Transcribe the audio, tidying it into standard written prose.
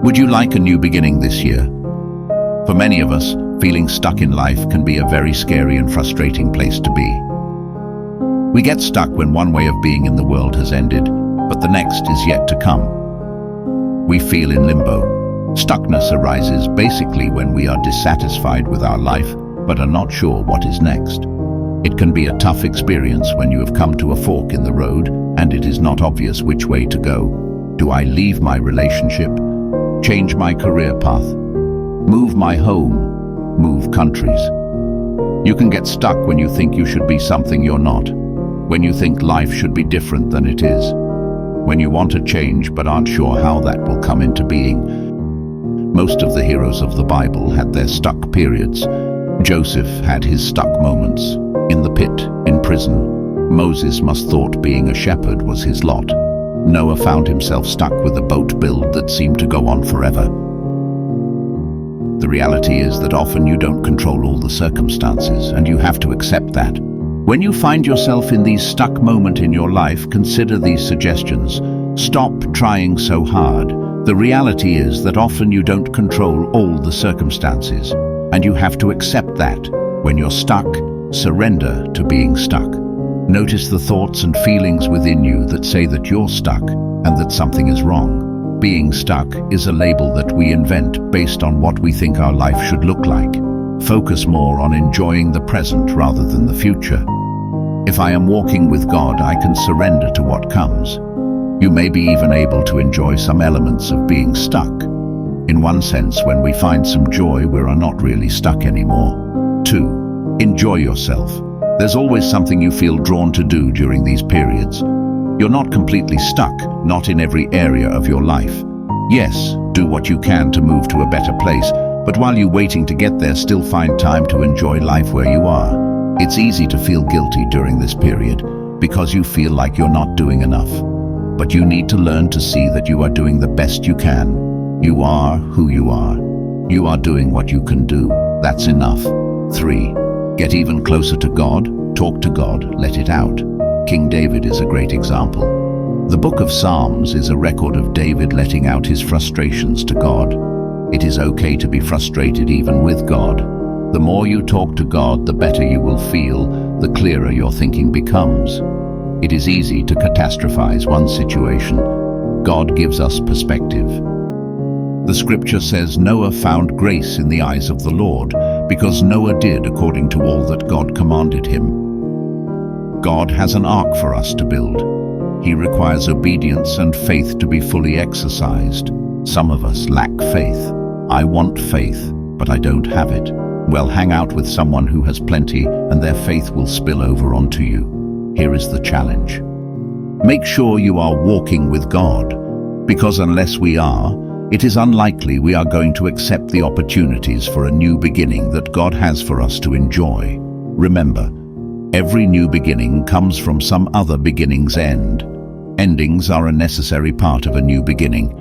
Would you like a new beginning this year? For many of us, feeling stuck in life can be a very scary and frustrating place to be. We get stuck when one way of being in the world has ended, but the next is yet to come. We feel in limbo. Stuckness arises basically when we are dissatisfied with our life, but are not sure what is next. It can be a tough experience when you have come to a fork in the road and it is not obvious which way to go. Do I leave my relationship? Change my career path? Move my home? Move countries? You can get stuck when you think you should be something you're not, when you think life should be different than it is, when you want to change but aren't sure how that will come into being. Most of the heroes of the Bible had their stuck periods. Joseph had his stuck moments. In the pit, in prison. Moses must thought being a shepherd was his lot. Noah found himself stuck with a boat build that seemed to go on forever. The reality is that often you don't control all the circumstances, and you have to accept that. When you find yourself in these stuck moments in your life, consider these suggestions. Stop trying so hard. The reality is that often you don't control all the circumstances, and you have to accept that. When you're stuck, surrender to being stuck. Notice the thoughts and feelings within you that say that you're stuck and that something is wrong. Being stuck is a label that we invent based on what we think our life should look like. Focus more on enjoying the present rather than the future. If I am walking with God, I can surrender to what comes. You may be even able to enjoy some elements of being stuck. In one sense, when we find some joy, we are not really stuck anymore. 2. Enjoy yourself. There's always something you feel drawn to do during these periods. You're not completely stuck, not in every area of your life. Yes, do what you can to move to a better place, but while you're waiting to get there, still find time to enjoy life where you are. It's easy to feel guilty during this period because you feel like you're not doing enough. But you need to learn to see that you are doing the best you can. You are who you are. You are doing what you can do. That's enough. 3. Get even closer to God. Talk to God. Let it out. King David is a great example. The book of Psalms is a record of David letting out his frustrations to God. It is okay to be frustrated even with God. The more you talk to God, the better you will feel, the clearer your thinking becomes. It is easy to catastrophize one situation. God gives us perspective. The scripture says Noah found grace in the eyes of the Lord, because Noah did according to all that God commanded him. God has an ark for us to build. He requires obedience and faith to be fully exercised. Some of us lack faith. I want faith, but I don't have it. Well, hang out with someone who has plenty, and their faith will spill over onto you. Here is the challenge. Make sure you are walking with God, because unless we are, it is unlikely we are going to accept the opportunities for a new beginning that God has for us to enjoy. Remember, every new beginning comes from some other beginning's end. Endings are a necessary part of a new beginning.